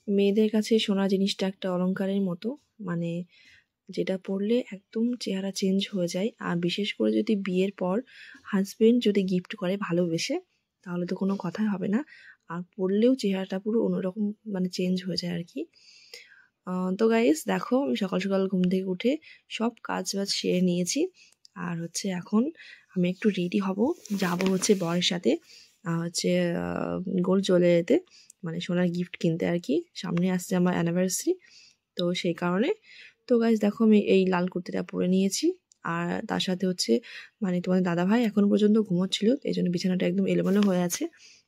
মেয়েদের কাছে সোনা জিনিসটা একটা অলংকারের মতো, মানে যেটা পরলে একদম চেহারা চেঞ্জ হয়ে যায়। আর বিশেষ করে যদি বিয়ের পর হাজবেন্ড যদি গিফট করে ভালোবেসে, তাহলে তো কোনো কথাই হবে না। আর পরলেও চেহারাটা পুরো অন্যরকম, মানে চেঞ্জ হয়ে যায় আর কি। তো গাইস দেখো, আমি সকাল সকাল ঘুম থেকে উঠে সব কাজ বাজ সেরে নিয়েছি। আর হচ্ছে এখন আমি একটু রেডি হব, যাব হচ্ছে বরের সাথে হচ্ছে গোল্ড জুয়েলারিতে, মানে সোনার গিফট কিনতে আর কি। সামনে আসছে আমার অ্যানিভার্সারি, তো সেই কারণে। তো গাইস দেখো, আমি এই লাল কুর্তিটা পরে নিয়েছি। আর তার সাথে হচ্ছে মানে তোমাদের দাদাভাই এখন পর্যন্ত ঘুমোচ্ছিল, এই জন্য বিছানাটা একদম এলোমেলো হয়ে আছে,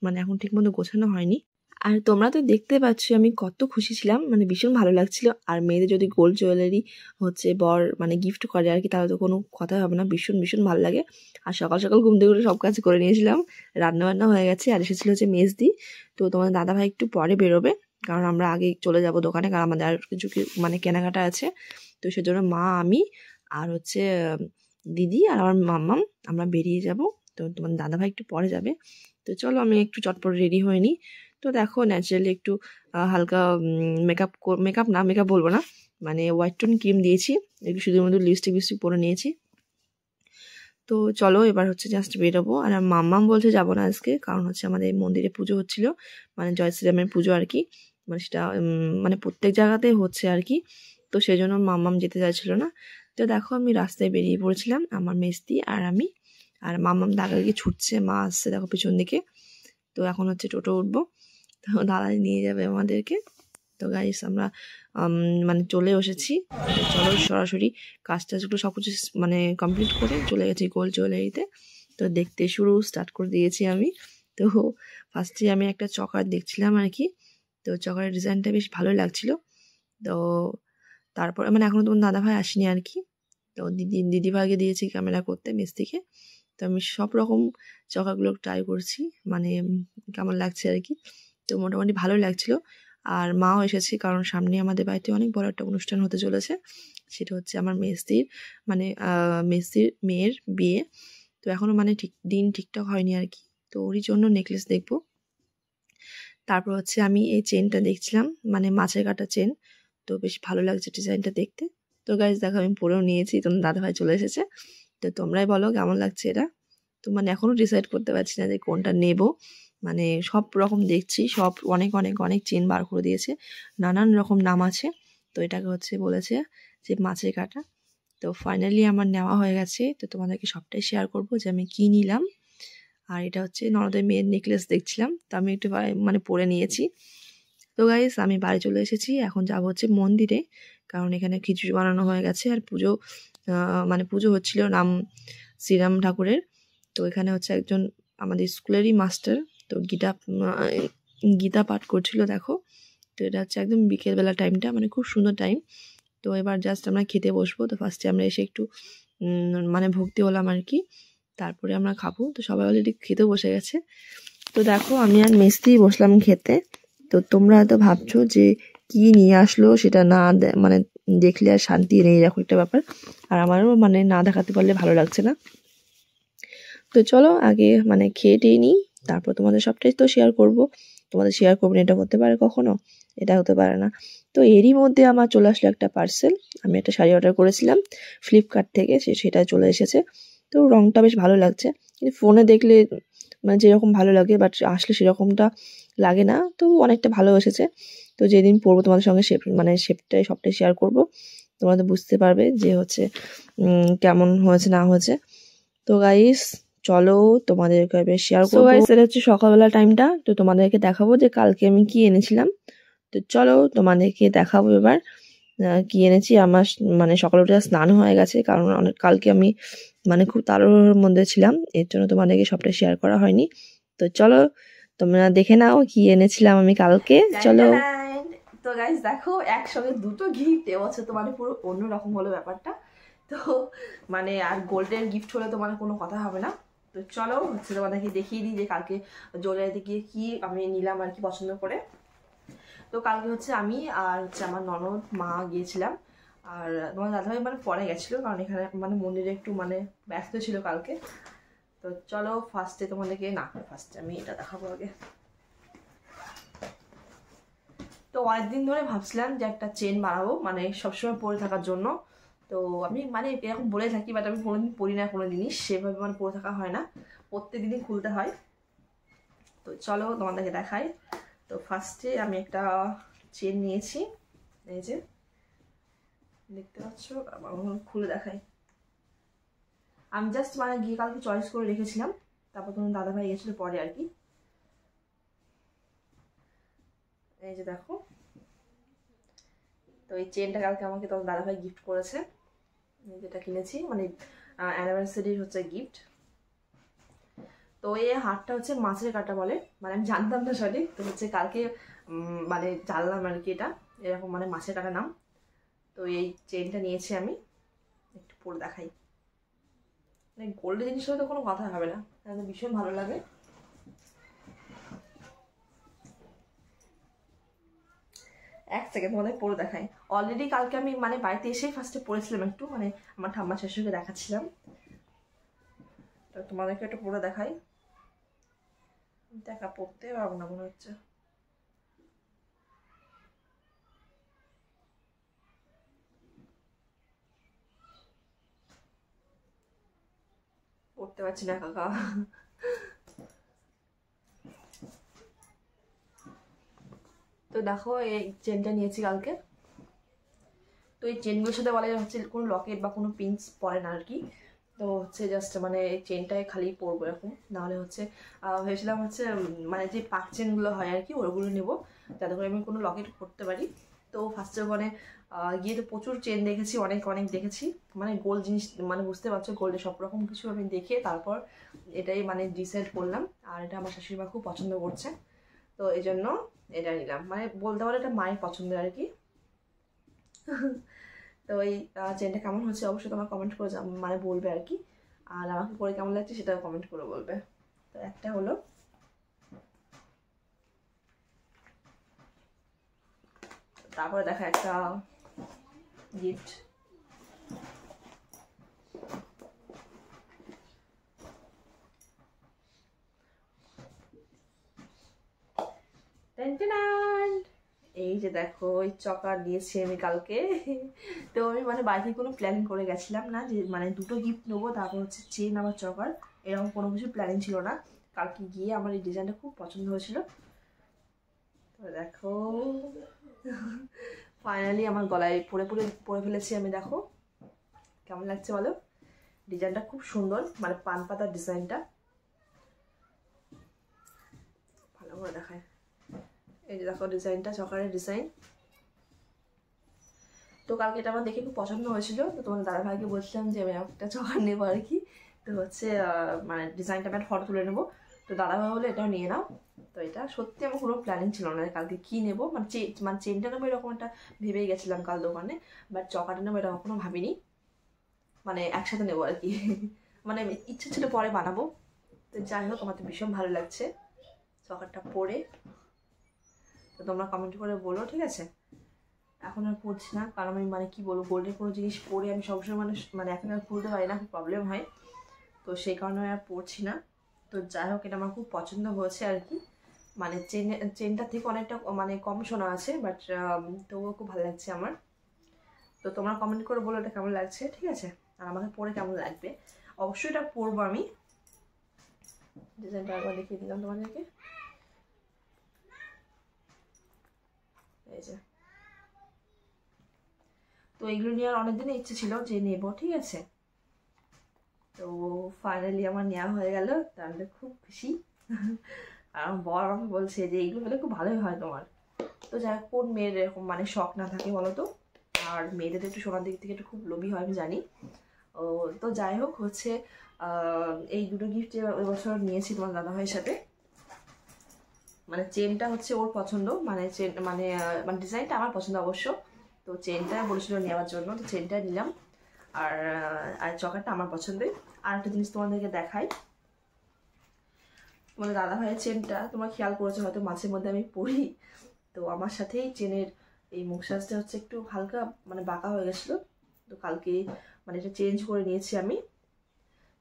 মানে এখন ঠিকমতো গোছানো হয়নি। আর তোমরা তো দেখতে পাচ্ছ আমি কত খুশি ছিলাম, মানে ভীষণ ভালো লাগছিল। আর মেয়েদের যদি গোল্ড জুয়েলারি হচ্ছে বর মানে গিফট করে আর কি, তাহলে তো কোনো কথাই হবে না, ভীষণ ভীষণ ভালো লাগে। আর সকাল সকাল ঘুম থেকে উঠে সব কাজ করে নিয়েছিলাম, রান্নাবান্না হয়ে গেছে। আর এসেছিলো হচ্ছে মেজদি। তো তোমাদের দাদাভাই একটু পরে বেরোবে, কারণ আমরা আগে চলে যাব দোকানে, কারণ আমাদের আর কিছু মানে কেনাকাটা আছে। তো সেজন্য মা, আমি আর হচ্ছে দিদি আর আমার মাম্মাম আমরা বেরিয়ে যাব। তো তোমাদের দাদাভাই একটু পরে যাবে। তো চলো আমি একটু চটপট রেডি হয়ে নিই। তো দেখো ন্যাচারালি একটু হালকা মেকআপ বলবো না, মানে হোয়াইট টোন ক্রিম দিয়েছি, একটু শুধুমাত্র লিপস্টিক পরে নিয়েছি। তো চলো এবার হচ্ছে জাস্ট বেরোবো। আর মাম্মাম বলছে যাবো না আজকে, কারণ হচ্ছে আমাদের মন্দিরে পুজো হচ্ছিল, মানে জয় শ্রীরামের পুজো আর কি। মানে সেটা মানে প্রত্যেক জায়গাতেই হচ্ছে আর কি। তো সেই জন্য মাম্মাম যেতে চাইছিল না। তো দেখো আমি রাস্তায় বেরিয়ে পড়েছিলাম, আমার মেজদি আর আমি। আর মাম্মাম দাদাকে ছুটছে, মা আসছে দেখো পিছন দিকে। তো এখন হচ্ছে টোটো উঠবো, তো দাদাই নিয়ে যাবে আমাদেরকে। তো গাইস আমরা মানে চলে এসেছি। চলো সরাসরি কাজ টাজগুলো সব কিছু মানে কমপ্লিট করে চলে গেছি গোল্ড জুয়েলারিতে। তো দেখতে স্টার্ট করে দিয়েছি আমি। তো ফার্স্টে আমি একটা চকার দেখছিলাম আর কি। তো চকারের ডিজাইনটা বেশ ভালোই লাগছিল। তো তারপর মানে এখনও তোমার দাদাভাই আসেনি আর কি। তো দিদিভাইকে দিয়েছি ক্যামেরা করতে, মিস্ত্রিকে। তো আমি সব রকম চকাগুলো ট্রাই করছি, মানে কেমন লাগছে আর কি। তো মোটামুটি ভালোই লাগছিল। আর মাও এসেছে, কারণ সামনে আমাদের বাড়িতে অনেক বড় একটা অনুষ্ঠান হতে চলেছে। সেটা হচ্ছে আমার মেজদির, মানে মেজদির মেয়ের বিয়ে। তো এখনও মানে ঠিকঠাক হয়নি আর কি। তো ওরই জন্য নেকলেস দেখবো। তারপর হচ্ছে আমি এই চেনটা দেখছিলাম, মানে মাছের কাটা চেন। তো বেশ ভালো লাগছে ডিজাইনটা দেখতে। তো গাইজ দেখো আমি পরেও নিয়েছি, তোমার দাদাভাই চলে এসেছে। তো তোমরাই বলো কেমন লাগছে এটা। তো মানে এখনও ডিসাইড করতে পারছি না যে কোনটা নেব। মানে সব রকম দেখছি, সব অনেক অনেক অনেক চেন বার করে দিয়েছে, নানান রকম নাম আছে। তো এটাকে হচ্ছে বলেছে যে মাছের কাটা। তো ফাইনালি আমার নেওয়া হয়ে গেছে। তো তোমাদেরকে সবটাই শেয়ার করব যে আমি কী নিলাম। আর এটা হচ্ছে ননদের মেয়ের নেকলেস দেখছিলাম, তো আমি একটু মানে পরে নিয়েছি। তো গাইস আমি বাড়ি চলে এসেছি, এখন যাব হচ্ছে মন্দিরে, কারণ এখানে খিচুড়ি বানানো হয়ে গেছে। আর পুজো মানে পুজো হচ্ছিল নাম শ্রীরাম ঠাকুরের। তো এখানে হচ্ছে একজন আমাদের স্কুলেরই মাস্টার, তো গীতা পাঠ করছিল দেখো। তো এটা হচ্ছে একদম বিকেলবেলা টাইমটা, মানে খুব সুন্দর টাইম। তো এবার জাস্ট আমরা খেতে বসবো। তো ফার্স্টে আমরা এসে একটু মানে ভক্তি হলাম আর কি, তারপরে আমরা খাবো। তো সবাই অলরেডি খেতে বসে গেছে। তো দেখো আমি আর মিস্ত্রি বসলাম খেতে। তো তোমরা হয়তো ভাবছো যে কি নিয়ে আসলো, সেটা না মানে দেখলে আর শান্তি নেই, এরকম একটা ব্যাপার। আর আমারও মানে না দেখাতে পারলে ভালো লাগছে না। তো চলো আগে মানে খেয়ে নিই, তারপর তোমাদের সবটাই তো শেয়ার করব। তোমাদের শেয়ার করবো না এটা হতে পারে কখনো? এটা হতে পারে না। তো এরই মধ্যে আমার চলে আসলো একটা পার্সেল। আমি একটা শাড়ি অর্ডার করেছিলাম ফ্লিপকার্ট থেকে, সেটা চলে এসেছে। তো রঙটা বেশ ভালো লাগছে, কিন্তু ফোনে দেখলে মানে যেরকম ভালো লাগে, বাট আসলে সেরকমটা লাগে না। তো অনেকটা ভালো এসেছে। তো যেদিন পরবো তোমাদের সঙ্গে মানে সবটাই শেয়ার করব। তোমরা তো বুঝতে পারবে যে হচ্ছে কেমন হয়েছে না হয়েছে। তো গাইস চলো তোমাদেরকে এবার শেয়ার করবো। গাইস এটা হচ্ছে সকালবেলা টাইমটা। তো তোমাদেরকে দেখাবো যে কালকে আমি কি এনেছিলাম। তো চলো তোমাদেরকে দেখাবো এবার কি এনেছি। আমার মানে সকালে উঠে স্নান হয়ে গেছে, কারণ কালকে আমি মানে খুব তাড়াহুড়োর মধ্যে ছিলাম, এর জন্য তোমাদেরকে সবটা শেয়ার করা হয়নি। তো চলো তোমরা দেখে নাও কি এনেছিলাম আমি কালকে। চলো। তো গাইস দেখো একসঙ্গে দুটো গিফট, এবছর তোমার পুরো অন্যরকম হলো ব্যাপারটা। তো মানে আর গোল্ডের গিফট হলে তো মানে কোনো কথা হবে না। তো চলো হচ্ছে তোমাদেরকে দেখিয়ে দিই যে কালকে জুয়েলারিতে গিয়ে কি আমি নিলাম আর কি পছন্দ করে। তো কালকে হচ্ছে আমি আর হচ্ছে আমার ননদ মা গিয়েছিলাম। আর তোমার দাদাভাই মানে পরে গেছিলো, কারণ এখানে মানে মন্দিরে একটু মানে ব্যস্ত ছিল কালকে। তো চলো ফার্স্টে তোমাদেরকে ফার্স্টে আমি এটা দেখাবো আগে। তো তো অনেকদিন ধরে ভাবছিলাম যে একটা চেন বানাবো, মানে সবসময় পরে থাকার জন্য। তো আমি মানে এরকম বলে থাকি, বাট আমি কোনোদিন পরি না কোনো জিনিস সেভাবে, মানে পরে থাকা হয় না, প্রত্যেকদিনই খুলতে হয়। তো চলো তোমাদেরকে দেখাই। তো ফার্স্টে আমি একটা চেন নিয়েছি, এই যে দেখতে পাচ্ছ, খুলে দেখাই। আমি জাস্ট মানে গিয়ে কালকে চয়েস করে রেখেছিলাম, তারপর তোমার দাদাভাই গেছিলো পরে আর কি। এই যে দেখো, তো এই চেনটা কালকে আমাকে তোমার দাদাভাই গিফট করেছে, যেটা কিনেছি মানে অ্যানিভার্সারির হচ্ছে গিফট। তো এই হারটা হচ্ছে মাছের কাঁটা বলে, মানে আমি জানতাম না সঠিক, তো হচ্ছে কালকে মানে জানলাম আর কি, এটা এরকম মানে মাছের কাঁটা নাম। তো এই চেনটা নিয়েছি আমি, একটু পরে দেখাই। মানে গোল্ডের জিনিস হলে তো কোনো কথা হবে না, তাহলে ভীষণ ভালো লাগে। এক সেকেন্ড তোমাদের পরে দেখাই। অলরেডি কালকে আমি মানে বাড়িতে এসেই ফার্স্টে পরেছিলাম একটু, মানে আমার ঠাম্মা শাশুড়িকে দেখাচ্ছিলাম। তো তোমাদেরকে একটু পরে দেখাই। দেখা পড়তে পারবো না মনে হচ্ছে। পড়তে পারছি না কাকা। তো দেখো এই চেনটা নিয়েছি কালকে। তো এই চেনগুলোর সাথে বলে হচ্ছে কোনো লকেট বা কোনো পিনস পরে না আর কি। তো হচ্ছে জাস্ট মানে এই চেনটায় খালি পরবো এরকম, নাহলে হচ্ছে ভেবেছিলাম হচ্ছে মানে যে পাক চেনগুলো হয় আর কি ওগুলো নেবো, যাতে করে আমি কোনো লকেট পরতে পারি। তো ফার্স্টে ওখানে গিয়ে তো প্রচুর চেন দেখেছি, অনেক অনেক দেখেছি, মানে গোল্ড জিনিস, মানে বুঝতে পারছো গোল্ডে সব রকম কিছু আমি দেখে তারপর এটাই মানে ডিসাইড করলাম। আর এটা আমার শাশুড়ি মা খুব পছন্দ করছে, তো এই জন্য এটা নিলাম, মানে বলতে পারো এটা মায়ের পছন্দের আর কি। তো এই চেনটা কেমন হচ্ছে অবশ্যই তোমার কমেন্ট করে মানে বলবে আর কি, আর আমাকে পরে কেমন লাগছে সেটাও কমেন্ট করে বলবে। তো একটা হলো, তারপরে দেখা একটা গিফট। এই যে দেখো এই চকার দিয়েছি আমি কালকে। তো আমি মানে বাড়িতে কোনো প্ল্যানিং করে গেছিলাম না যে মানে দুটো গিফট নেবো, তারপর হচ্ছে চেন আবার চকার, এরকম কোনো কিছু প্ল্যানিং ছিল না। কালকে গিয়ে আমার এই ডিজাইনটা খুব পছন্দ হয়েছিল। তো দেখো ফাইনালি আমার গলায় পরে ফেলেছি আমি, দেখো কেমন লাগছে বলো। ডিজাইনটা খুব সুন্দর, মানে পান পাতার ডিজাইনটা ভালো করে দেখায়। এই যে দেখো ডিজাইনটা, চকারের ডিজাইন। তো কালকে এটা আমার দেখে খুব পছন্দ হয়েছিল, তো তোমার দাদাভাইকে বলছিলাম যে আমি একটা চকার নেবো আর কি। তো হচ্ছে মানে ডিজাইনটা আমি ফটো তুলে নেবো, তো দাদাভাই বলে এটাও নিয়ে নাও। তো এটা সত্যি আমার কোনো প্ল্যানিং ছিল না কালকে কী নেবো, মানে চেনটা নেবো এরকম একটা ভেবেই গেছিলাম কাল দোকানে, বাট চকাটা নেবো এটা কখনো ভাবিনি, মানে একসাথে নেবো আর কি। মানে ইচ্ছা ছিল পরে বানাবো। তো যাই হোক আমার তো ভীষণ ভালো লাগছে চকারটা পরে। তো তোমরা কমেন্ট করে বলো, ঠিক আছে। এখন আর পড়ছি না, কারণ আমি মানে কি বলবো, গোল্ডের কোনো জিনিস পরে আমি সবসময় মানে এখন আর খুলতে পারি না, খুব প্রবলেম হয়, তো সেই কারণে আর পড়ছি না। তো যাই হোক এটা আমার খুব পছন্দ হয়েছে আর কি, মানে চেনটার থেকে অনেকটা মানে কম শোনা আছে, বাট তবুও খুব ভালো লাগছে আমার। তো তোমরা কমেন্ট করে বলো এটা কেমন লাগছে, ঠিক আছে, আর আমাকে পরে কেমন লাগবে। অবশ্যই এটা পরবো আমি। ডিজাইনটা একবার দেখিয়ে দিলাম তোমাদেরকে, এই যে। তো এগুলো নিয়ে আর অনেকদিনই ইচ্ছে ছিল যে নেবো, ঠিক আছে। তো ফাইনালি আমার নেওয়া হয়ে গেল, তাহলে খুব খুশি। আর আমার বর আমাকে বলছে যে এইগুলো হলে খুব ভালোই হয় তোমার। তো যাই হোক, কোন মেয়ের এরকম মানে শখ না থাকে বলো তো, আর মেয়েদের একটু সোনার দিক থেকে একটু খুব লোভী হয় আমি জানি। ও তো যাই হোক হচ্ছে এই দুটো গিফট এবছর নিয়েছি তোমার দাদাভাইয়ের সাথে। মানে চেনটা হচ্ছে ওর পছন্দ, মানে চেন মানে মানে ডিজাইনটা আমার পছন্দ অবশ্য। তো চেনটা বলেছিল নেওয়ার জন্য, তো চেনটা নিলাম। আর আর চকারটা আমার পছন্দের। আর একটা জিনিস তোমাদেরকে দেখাই, তোমাদের দাদাভাইয়ের চেনটা তোমরা খেয়াল করেছো হয়তো মাঝে মধ্যে আমি পরি, তো আমার সাথেই চেনের এই মুখ সাজটা হচ্ছে একটু হালকা মানে বাঁকা হয়ে গেছিলো। তো কালকে মানে এটা চেঞ্জ করে নিয়েছি আমি।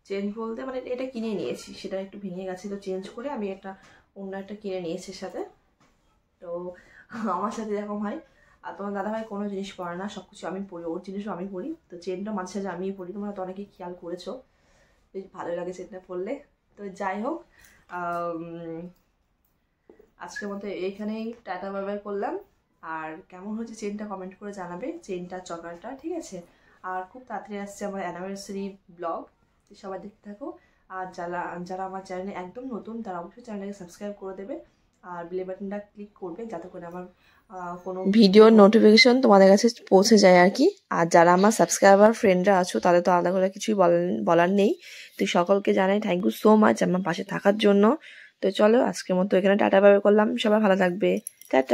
চেঞ্জ বলতে মানে এটা কিনে নিয়েছি, সেটা একটু ভেঙে গেছে, তো চেঞ্জ করে আমি একটা অন্য একটা কিনে নিয়েছি সাথে। তো আমার সাথে এরকম হয়। আর তোমার দাদাভাই কোনো জিনিস পরে না, সব কিছু আমি পরি, ওর জিনিসও আমি পরি। তো চেনটা মাঝে সাঝে আমিই পরি, তোমরা তো অনেকেই খেয়াল করেছো, বেশ ভালো লাগে চেনটা পরলে। তো যাই হোক, আজকের মতো এইখানেই টাটা বাই বাই করলাম। আর কেমন হচ্ছে চেনটা কমেন্ট করে জানাবে, চেনটা চকারটা, ঠিক আছে। আর খুব তাড়াতাড়ি আসছে আমার অ্যানিভার্সারি ব্লগ, সবাই দেখতে থাকো। আর যারা আমার চ্যানেলে একদম নতুন তারা অবশ্যই চ্যানেলটাকে সাবস্ক্রাইব করে দেবে আর বেল বাটনটা ক্লিক করবে, যাতে করে আমার কোনো ভিডিওর নোটিফিকেশন তোমাদের কাছে পৌঁছে যায় আর কি। আর যারা আমার সাবস্ক্রাইবার ফ্রেন্ডরা আছো তাদের তো আলাদা করে কিছুই বলার নেই। তো সকলকে জানাই থ্যাংক ইউ সো মাচ আমার পাশে থাকার জন্য। তো চলো আজকের মতো এখানে টাটা বাই বাই করলাম, সবাই ভালো থাকবে, টাটা।